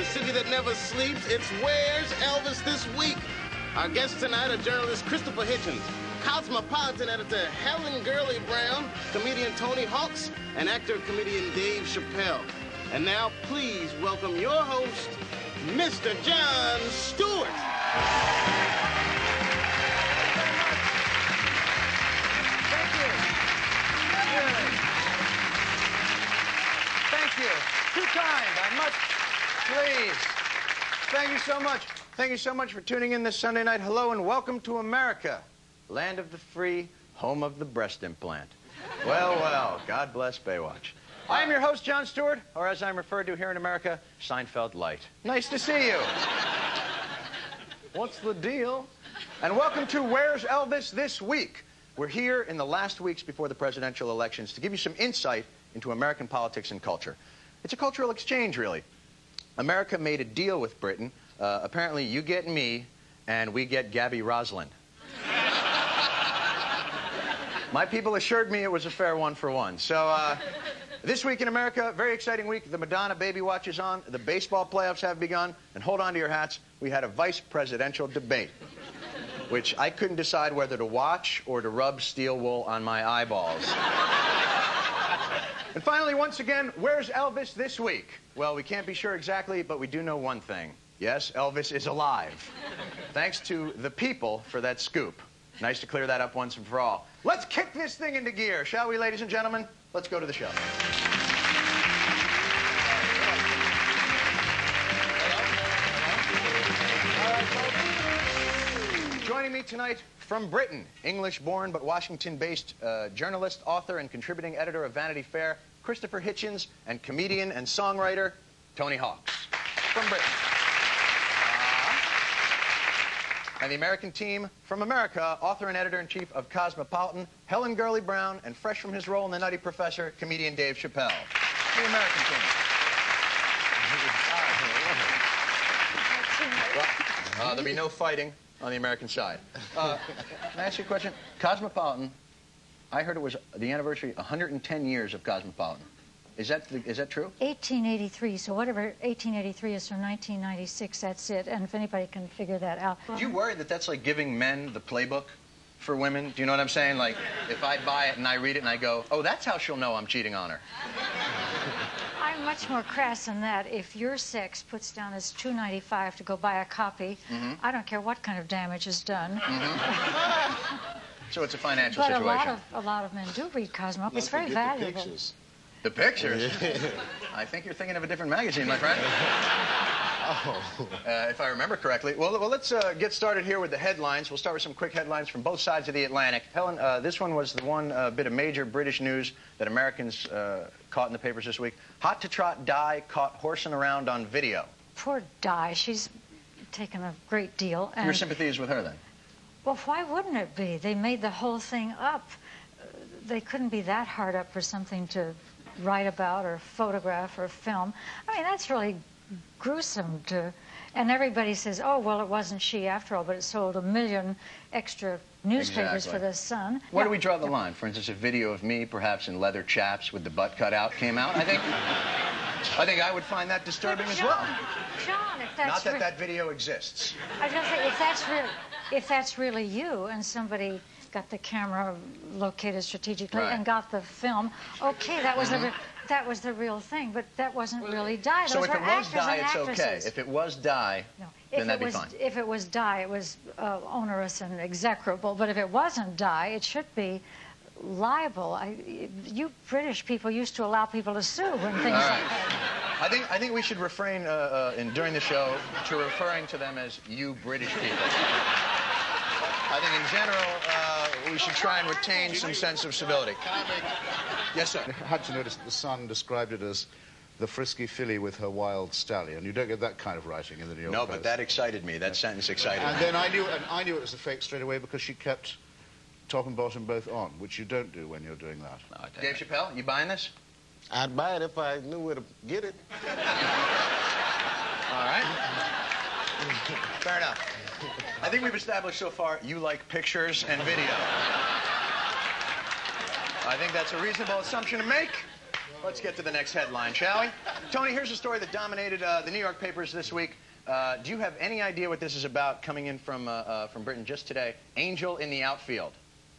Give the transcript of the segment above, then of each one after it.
city that never sleeps. It's Where's Elvis This Week? Our guests tonight are journalist Christopher Hitchens, Cosmopolitan editor Helen Gurley Brown, comedian Tony Hawks, and actor-comedian Dave Chappelle. And now, please welcome your host, Mr. Jon Stewart. Thank you. Thank you. Too kind. I'm much pleased. Thank you so much. Thank you so much for tuning in this Sunday night. Hello and welcome to America, land of the free, home of the breast implant. Well, well, God bless Baywatch. I am your host, Jon Stewart, or as I'm referred to here in America, Seinfeld Light. Nice to see you. What's the deal? And welcome to Where's Elvis This Week? We're here in the last weeks before the presidential elections to give you some insight into American politics and culture. It's a cultural exchange, really. America made a deal with Britain. Apparently, you get me, and we get Gabby Roslin. My people assured me it was a fair one-for-one. So, this week in America, very exciting week. The Madonna Baby Watch is on. The baseball playoffs have begun. And hold on to your hats. We had a vice presidential debate, which I couldn't decide whether to watch or to rub steel wool on my eyeballs. And finally, once again, where's Elvis this week? Well, we can't be sure exactly, but we do know one thing. Yes, Elvis is alive. Thanks to the people for that scoop. Nice to clear that up once and for all. Let's kick this thing into gear, shall we, ladies and gentlemen? Let's go to the show. Joining me tonight from Britain, English-born but Washington-based journalist, author, and contributing editor of Vanity Fair, Christopher Hitchens, and comedian and songwriter, Tony Hawks. From Britain. And the American team from America, author and editor-in-chief of Cosmopolitan, Helen Gurley Brown, and fresh from his role in The Nutty Professor, comedian Dave Chappelle. The American team. Well, there'll be no fighting on the American side. Can I ask you a question? Cosmopolitan, I heard it was the anniversary, 110 years of Cosmopolitan. Is that true? 1883, so whatever 1883 is from 1996, that's it. And if anybody can figure that out. Do you worry that that's like giving men the playbook for women? Do you know what I'm saying? Like, if I buy it and I read it and I go, oh, that's how she'll know I'm cheating on her. I'm much more crass than that. If your sex puts down as $2.95 to go buy a copy, I don't care what kind of damage is done. So it's a financial but situation. a lot of men do read Cosmo. It's very valuable. The pictures? I think you're thinking of a different magazine, my friend. If I remember correctly. Well, let's get started here with the headlines. We'll start with some quick headlines from both sides of the Atlantic. Helen, this one was the one bit of major British news that Americans caught in the papers this week. Hot to trot Di caught horsing around on video. Poor Di. She's taken a great deal. And your sympathy is with her, then? Well, why wouldn't it be? They made the whole thing up. They couldn't be that hard up for something to write about or photograph or film. I mean, that's really gruesome to... And everybody says, oh, well, it wasn't she after all, but it sold 1 million extra newspapers for the Sun. Where do we draw the line? For instance, a video of me, perhaps in leather chaps with the butt cut out, came out. I think I would find that disturbing as well. John, if that's... Not that that video exists. I was going to say, if that's really you and somebody got the camera located strategically and got the film, okay, that was the real thing, but that wasn't really Di. Those so if were it was Di, it's actresses. okay. If it was Di, then that'd be fine. If it was Di, it was onerous and execrable, but if it wasn't Di, it should be liable. You British people used to allow people to sue when things like that. I think we should refrain during the show to referring to them as you British people. I think in general, we should try and retain some sense of civility. Yes, sir. I had to notice that the Sun described it as the frisky filly with her wild stallion. You don't get that kind of writing in the New York Post. No, but that excited me. That sentence excited me. And then I knew it was a fake straight away because she kept top and bottom both on, which you don't do when you're doing that. No, Dave Chappelle, you buying this? I'd buy it if I knew where to get it. All right. Fair enough. I think we've established so far you like pictures and video. I think that's a reasonable assumption to make. Let's get to the next headline, shall we? Tony, here's a story that dominated the New York papers this week. Do you have any idea what this is about, coming in from Britain just today? Angel in the outfield.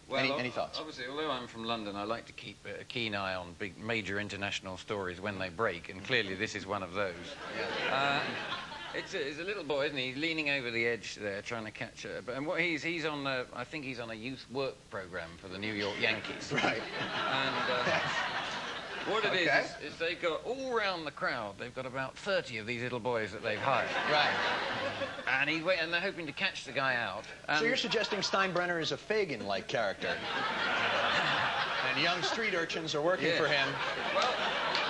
Well, any thoughts? Obviously, although I'm from London, I like to keep a keen eye on big, major international stories when they break, and clearly this is one of those. Yeah. It's a little boy, isn't he? He's leaning over the edge there, trying to catch her. And what he's on, I think he's on a youth work program for the New York Yankees. Right. And what it is they've got all round the crowd. They've got about 30 of these little boys that they've hired. Right. And they're hoping to catch the guy out. So you're suggesting Steinbrenner is a Fagin-like character, and young street urchins are working for him. Well,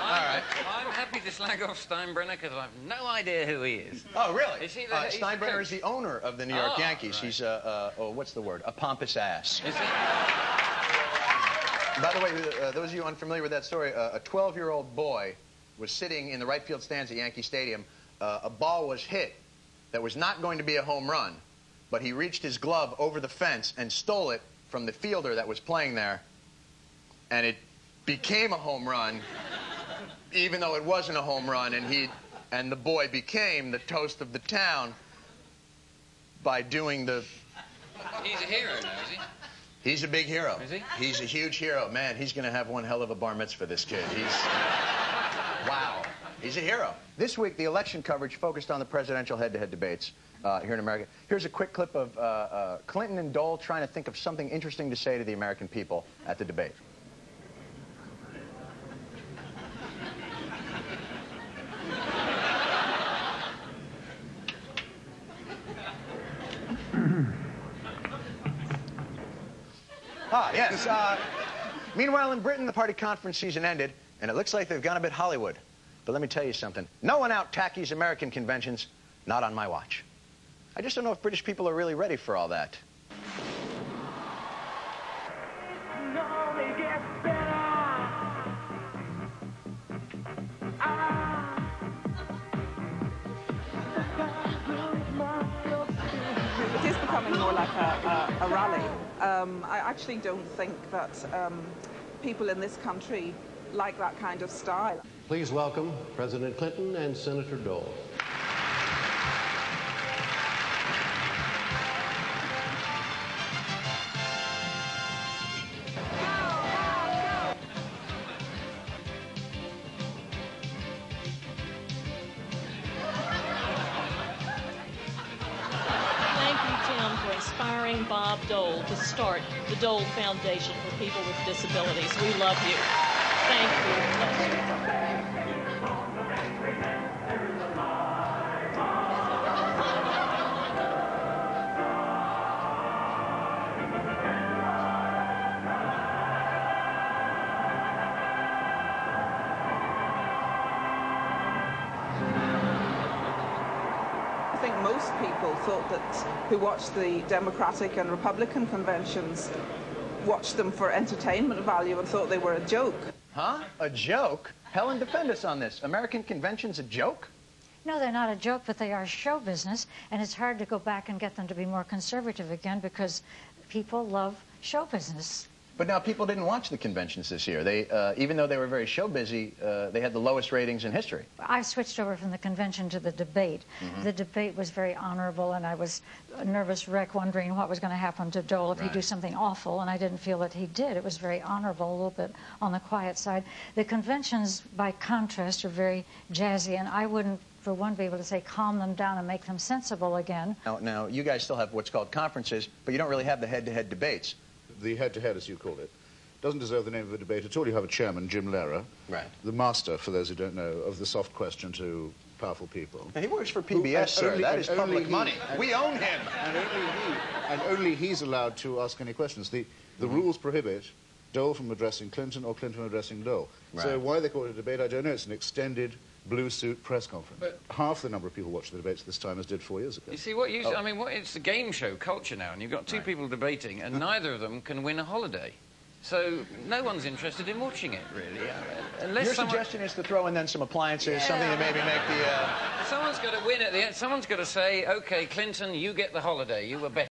all right. I'm happy to slag off Steinbrenner because I've no idea who he is. Oh, really? Is he Steinbrenner is the owner of the New York Yankees. Right. He's what's the word? A pompous ass. Is he? By the way, those of you unfamiliar with that story, a 12-year-old boy was sitting in the right field stands at Yankee Stadium. A ball was hit that was not going to be a home run, but he reached his glove over the fence and stole it from the fielder that was playing there, and it became a home run, even though it wasn't a home run, and the boy became the toast of the town by doing the... He's a hero now, is he? He's a big hero. Is he? He's a huge hero. Man, he's going to have one hell of a bar mitzvah, this kid. Wow. He's a hero. This week, the election coverage focused on the presidential head-to-head debates here in America. Here's a quick clip of Clinton and Dole trying to think of something interesting to say to the American people at the debate. Yes. Meanwhile, in Britain, the party conference season ended, and it looks like they've gone a bit Hollywood. But let me tell you something. No one out-tackies American conventions, not on my watch. I just don't know if British people are really ready for all that. It is becoming more like a rally. I actually don't think that people in this country like that kind of style. Please welcome President Clinton and Senator Dole. Inspiring Bob Dole to start the Dole Foundation for People with Disabilities. We love you. Thank you. I think most people thought that, who watched the Democratic and Republican conventions, watched them for entertainment value and thought they were a joke. Huh? A joke? Helen, defend us on this. American conventions a joke? No, they're not a joke, but they are show business, and it's hard to go back and get them to be more conservative again because people love show business. But now people didn't watch the conventions this year. They, even though they were very show busy, they had the lowest ratings in history. I switched over from the convention to the debate. The debate was very honorable, and I was a nervous wreck wondering what was going to happen to Dole if he'd do something awful, and I didn't feel that he did. It was very honorable, a little bit on the quiet side. The conventions, by contrast, are very jazzy, and I wouldn't, for one, be able to say calm them down and make them sensible again. Now you guys still have what's called conferences, but you don't really have the head-to-head debates. The head-to-head, as you call it, doesn't deserve the name of a debate at all. You have a chairman, Jim Lehrer, right, the master, for those who don't know, of the soft question to powerful people. Now, he works for PBS, sir. That is public money. We own him. And only he's allowed to ask any questions. The rules prohibit Dole from addressing Clinton or Clinton from addressing Dole. Right. So why they call it a debate, I don't know. It's an extended blue suit press conference. But half the number of people watch the debates this time as did 4 years ago. You see, I mean, it's a game show culture now, and you've got two people debating, and neither of them can win a holiday. So no one's interested in watching it, really. Unless your suggestion is to throw in then some appliances, something to maybe make the... Someone's got to win at the end. Someone's got to say, OK, Clinton, you get the holiday. You were better.